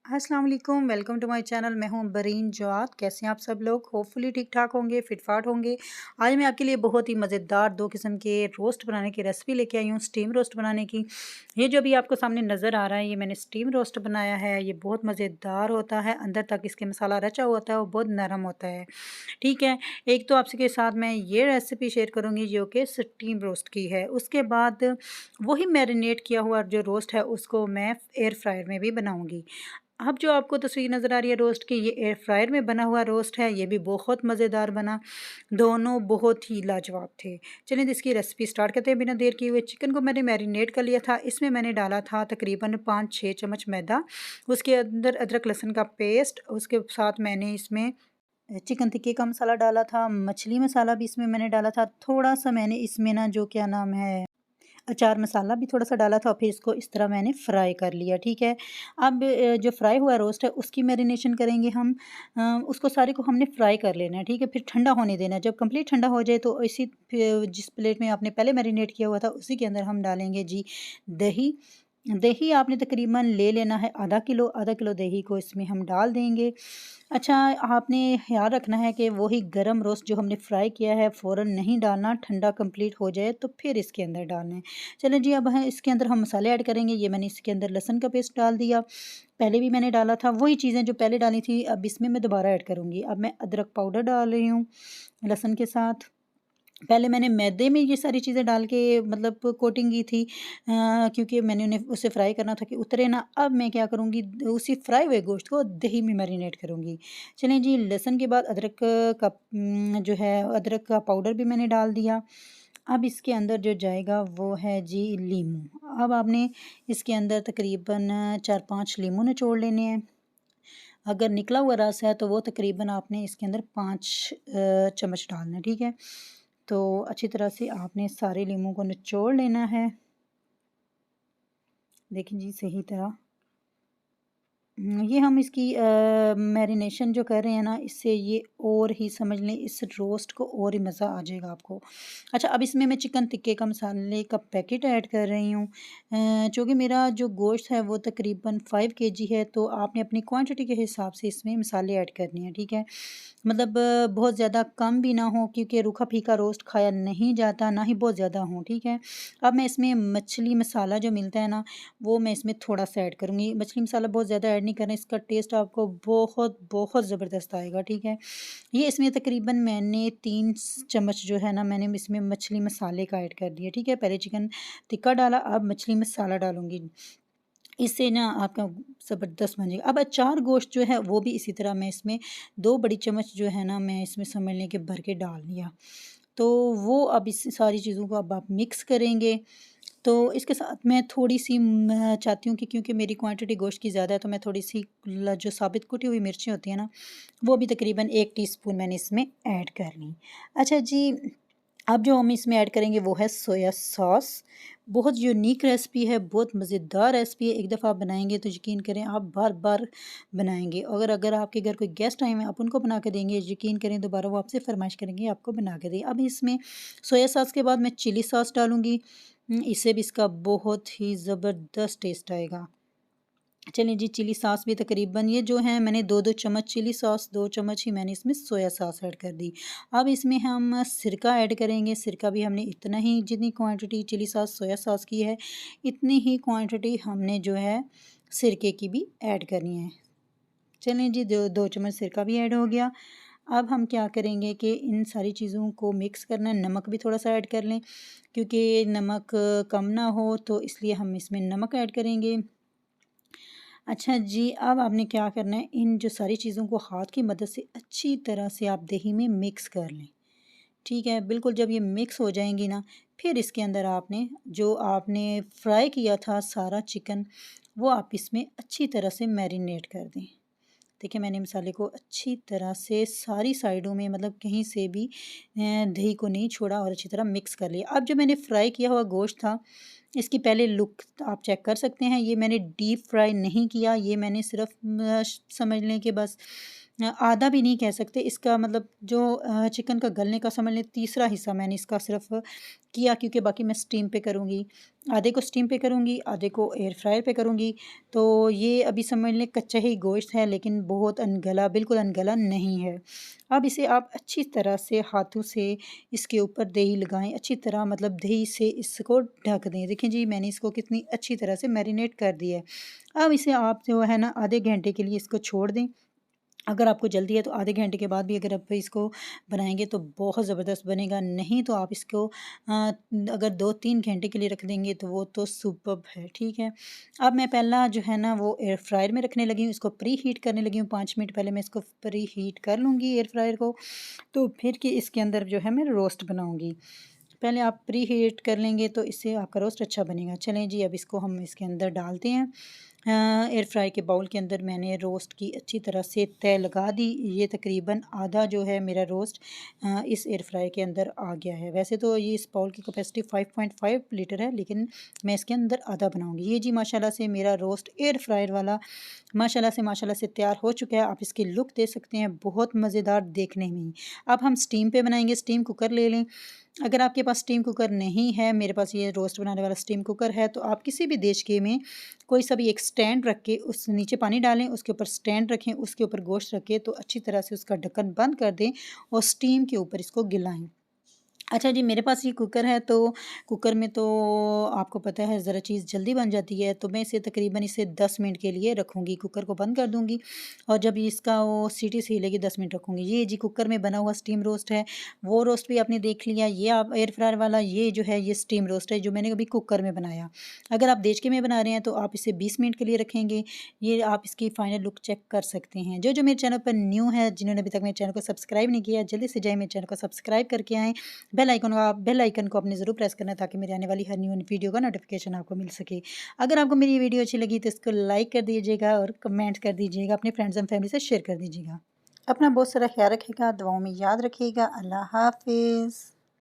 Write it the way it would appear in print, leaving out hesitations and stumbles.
अस्सलाम वालेकुम, welcome to my channel. मैं हूं बरीन जवाद। कैसे हैं आप सब लोग? होपफुली ठीक ठाक होंगे, फिटफाट होंगे। आज मैं आपके लिए बहुत ही मज़ेदार दो किस्म के रोस्ट बनाने की रेसिपी लेके आई हूं, स्टीम रोस्ट बनाने की। ये जो अभी आपको सामने नज़र आ रहा है, ये मैंने स्टीम रोस्ट बनाया है। ये बहुत मज़ेदार होता है, अंदर तक इसके मसाला रचा होता है और बहुत नरम होता है। ठीक है, एक तो आपसे के साथ मैं ये रेसिपी शेयर करूँगी जो कि स्टीम रोस्ट की है। उसके बाद वही मैरिनेट किया हुआ जो रोस्ट है उसको मैं एयर फ्रायर में भी बनाऊँगी। अब जो आपको तस्वीर नज़र आ रही है रोस्ट की, ये एयर फ्रायर में बना हुआ रोस्ट है। ये भी बहुत मज़ेदार बना, दोनों बहुत ही लाजवाब थे। चलिए तो इसकी रेसिपी स्टार्ट करते हैं बिना देर किए हुए। चिकन को मैंने मैरिनेट कर लिया था। इसमें मैंने डाला था तकरीबन 5-6 चम्मच मैदा। उसके अंदर अदरक लहसुन का पेस्ट, उसके साथ मैंने इसमें चिकन टिक्के का मसाला डाला था, मछली मसाला भी इसमें मैंने डाला था। थोड़ा-सा मैंने इसमें ना जो क्या नाम है अचार मसाला भी थोड़ा-सा डाला था और फिर इसको इस तरह मैंने फ्राई कर लिया, ठीक है। अब जो फ्राई हुआ रोस्ट है उसकी मैरिनेशन करेंगे हम। उसको सारे को हमने फ्राई कर लेना है, ठीक है। फिर ठंडा होने देना है। जब कंप्लीट ठंडा हो जाए तो इसी जिस प्लेट में आपने पहले मैरिनेट किया हुआ था उसी के अंदर हम डालेंगे जी दही। दही आपने तकरीबन ले लेना है आधा किलो दही को इसमें हम डाल देंगे। अच्छा, आपने ख़्याल रखना है कि वही गरम रोस्ट जो हमने फ्राई किया है फ़ौरन नहीं डालना, ठंडा कंप्लीट हो जाए तो फिर इसके अंदर डालना है। चलें जी, अब है इसके अंदर हम मसाले ऐड करेंगे। ये मैंने इसके अंदर लहसुन का पेस्ट डाल दिया, पहले भी मैंने डाला था, वही चीज़ें जो पहले डाली थी अब इसमें मैं दोबारा ऐड करूँगी। अब मैं अदरक पाउडर डाल रही हूँ लहसुन के साथ। पहले मैंने मैदे में ये सारी चीज़ें डाल के मतलब कोटिंग की थी, क्योंकि मैंने उन्हें उसे फ्राई करना था कि उतरे ना। अब मैं क्या करूँगी, उसी फ्राई हुए गोश्त को दही में मैरिनेट करूँगी। चलें जी, लहसुन के बाद अदरक का जो है अदरक का पाउडर भी मैंने डाल दिया। अब इसके अंदर जो जाएगा वो है जी लीमू। अब आपने इसके अंदर तकरीबन 4-5 लीमू निचोड़ लेने हैं। अगर निकला हुआ रस है तो वो तकरीबन आपने इसके अंदर 5 चम्मच डालना है, ठीक है। तो अच्छी तरह से आपने सारे लीमू को निचोड़ लेना है। देखिए जी, सही तरह ये हम इसकी मैरिनेशन जो कर रहे हैं ना, इससे ये और ही समझ लें इस रोस्ट को और ही मज़ा आ जाएगा आपको। अच्छा, अब इसमें मैं चिकन टिक्के का मसाले का पैकेट ऐड कर रही हूँ। चूँकि मेरा जो गोश्त है वो तकरीबन 5 केजी है, तो आपने अपनी क्वांटिटी के हिसाब से इसमें मसाले ऐड करने हैं, ठीक है। मतलब बहुत ज़्यादा कम भी ना हो, क्योंकि रूखा-फीका रोस्ट खाया नहीं जाता, ना ही बहुत ज़्यादा हो, ठीक है। अब मैं इसमें मछली मसाला जो मिलता है ना, वो मैं इसमें थोड़ा-सा ऐड करूँगी। मछली मसाला बहुत ज़्यादा ऐड नहीं करना, इसका टेस्ट आपको बहुत बहुत ज़बरदस्त आएगा, ठीक है। ये इसमें तकरीबन मैंने 3 चम्मच जो है ना, मैंने इसमें मछली मसाले का ऐड कर दिया, ठीक है। पहले चिकन टिक्का डाला, अब मछली मसाला डालूँगी। इससे ना आपका ज़बरदस्त बन जाएगा। अब अचार गोश्त जो है वो भी इसी तरह मैं इसमें 2 बड़ी चम्मच जो है ना, मैं इसमें समझ लें कि भर के डाल दिया। तो वो अब इस सारी चीज़ों को अब आप मिक्स करेंगे। तो इसके साथ मैं थोड़ी-सी मैं चाहती हूँ कि क्योंकि मेरी क्वांटिटी गोश्त की ज़्यादा है, तो मैं थोड़ी-सी ल जो साबित कुटी हुई मिर्चें होती हैं ना, वो भी तकरीबन 1 टीस्पून मैंने इसमें ऐड कर ली। अच्छा जी, अब जो हम इसमें ऐड करेंगे वो है सोया सॉस। बहुत यूनिक रेसिपी है, बहुत मज़ेदार रेसिपी है। एक दफ़ा आप बनाएँगे तो यकीन करें आप बार-बार बनाएँगे। अगर अगर आपके घर कोई गेस्ट आए हुए हैं, आप उनको बना के देंगे, यकीन करें दोबारा वो आपसे फ़रमाइश करेंगे आपको बना के दें। अब इसमें सोया सॉस के बाद मैं चिली सॉस डालूँगी। इससे भी इसका बहुत ही ज़बरदस्त टेस्ट आएगा। चलिए जी, चिली सॉस भी तकरीबन ये जो है मैंने 2-2 चम्मच चिली सॉस, 2 चम्मच ही मैंने इसमें सोया सॉस ऐड कर दी। अब इसमें हम सिरका ऐड करेंगे। सिरका भी हमने इतना ही, जितनी quantity chilli sauce, soya sauce की है, इतनी ही क्वांटिटी हमने जो है सिरके की भी ऐड करनी है। चलें जी, 2 चम्मच सिरका भी ऐड हो गया। अब हम क्या करेंगे कि इन सारी चीज़ों को मिक्स करना है। नमक भी थोड़ा-सा ऐड कर लें, क्योंकि नमक कम ना हो तो इसलिए हम इसमें नमक ऐड करेंगे। अच्छा जी, अब आपने क्या करना है, इन जो सारी चीज़ों को हाथ की मदद से अच्छी तरह से आप दही में मिक्स कर लें, ठीक है। बिल्कुल जब ये मिक्स हो जाएँगी ना, फिर इसके अंदर आपने जो आपने फ्राई किया था सारा चिकन, वो आप इसमें अच्छी तरह से मैरिनेट कर दें। देखिए, मैंने मसाले को अच्छी तरह से सारी साइडों में, मतलब कहीं से भी दही को नहीं छोड़ा और अच्छी तरह मिक्स कर लिया। अब जो मैंने फ्राई किया हुआ गोश्त था, इसकी पहले लुक आप चेक कर सकते हैं। ये मैंने डीप फ्राई नहीं किया, ये मैंने सिर्फ समझ लें कि बस आधा भी नहीं कह सकते, इसका मतलब जो चिकन का गलने का समझ लें तीसरा हिस्सा मैंने इसका सिर्फ़ किया, क्योंकि बाकी मैं स्टीम पे करूँगी। आधे को स्टीम पे करूँगी, आधे को एयर फ्रायर पे करूँगी। तो ये अभी समझ लें कच्चा ही गोश्त है, लेकिन बहुत अनगला, बिल्कुल अनगला नहीं है। अब इसे आप अच्छी तरह से हाथों से इसके ऊपर दही लगाएँ, अच्छी तरह मतलब दही से इसको ढक दें। देखें जी, मैंने इसको कितनी अच्छी तरह से मैरिनेट कर दिया है। अब इसे आप जो है ना आधे घंटे के लिए इसको छोड़ दें। अगर आपको जल्दी है तो आधे घंटे के बाद भी अगर आप इसको बनाएँगे तो बहुत ज़बरदस्त बनेगा, नहीं तो आप इसको अगर 2-3 घंटे के लिए रख देंगे तो वो तो सुपर्ब है, ठीक है। अब मैं पहला जो है ना वो एयर फ्रायर में रखने लगी हूँ, इसको प्री हीट करने लगी हूँ, 5 मिनट पहले मैं इसको प्री हीट कर लूँगी एयर फ्रायर को, तो फिर कि इसके अंदर जो है मैं रोस्ट बनाऊँगी। पहले आप प्री हीट कर लेंगे तो इससे आपका रोस्ट अच्छा बनेगा। चलें जी, अब इसको हम इसके अंदर डालते हैं। एयर फ्राई के बाउल के अंदर मैंने रोस्ट की अच्छी तरह से तह लगा दी। ये तकरीबन आधा जो है मेरा रोस्ट इस एयर फ्राई के अंदर आ गया है। वैसे तो ये इस बाउल की कैपेसिटी 5.5 लीटर है, लेकिन मैं इसके अंदर आधा बनाऊँगी। ये जी माशाल्लाह से मेरा रोस्ट एयर फ्रायर वाला माशाल्लाह से तैयार हो चुका है। आप इसकी लुक दे सकते हैं, बहुत मज़ेदार देखने में ही। अब हम स्टीम पे बनाएँगे, स्टीम कुकर ले लें। अगर आपके पास स्टीम कुकर नहीं है, मेरे पास ये रोस्ट बनाने वाला स्टीम कुकर है, तो आप किसी भी देश के में कोई सा भी एक स्टैंड रख के उस नीचे पानी डालें, उसके ऊपर स्टैंड रखें, उसके ऊपर गोश्त रखें, तो अच्छी तरह से उसका ढक्कन बंद कर दें और स्टीम के ऊपर इसको गिलाएँ। अच्छा जी, मेरे पास ये कुकर है, तो कुकर में तो आपको पता है ज़रा चीज़ जल्दी बन जाती है, तो मैं इसे तकरीबन इसे 10 मिनट के लिए रखूँगी, कुकर को बंद कर दूँगी और जब इसका वो सीटी सही लगी 10 मिनट रखूँगी। ये जी कुकर में बना हुआ स्टीम रोस्ट है, वो रोस्ट भी आपने देख लिया। ये आप एयर फ्रायर वाला ये जो है ये स्टीम रोस्ट है जो मैंने अभी कुकर में बनाया। अगर आप देचके में बना रहे हैं तो आप इसे 20 मिनट के लिए रखेंगे। ये आप इसकी फाइनल लुक चेक कर सकते हैं। जो मेरे चैनल पर न्यू है, जिन्होंने अभी तक मेरे चैनल को सब्सक्राइब नहीं किया, जल्दी से जाएँ मेरे चैनल को सब्सक्राइब करके आएँ। बेल आइकन को आपने ज़रूर प्रेस करना है ताकि मेरी आने वाली हर न्यू वीडियो का नोटिफिकेशन आपको मिल सके। अगर आपको मेरी ये वीडियो अच्छी लगी तो इसको लाइक कर दीजिएगा और कमेंट कर दीजिएगा, अपने फ्रेंड्स एंड फैमिली से शेयर कर दीजिएगा। अपना बहुत सारा ख्याल रखिएगा, दुआओं में याद रखिएगा। अल्लाह हाफ़िज़।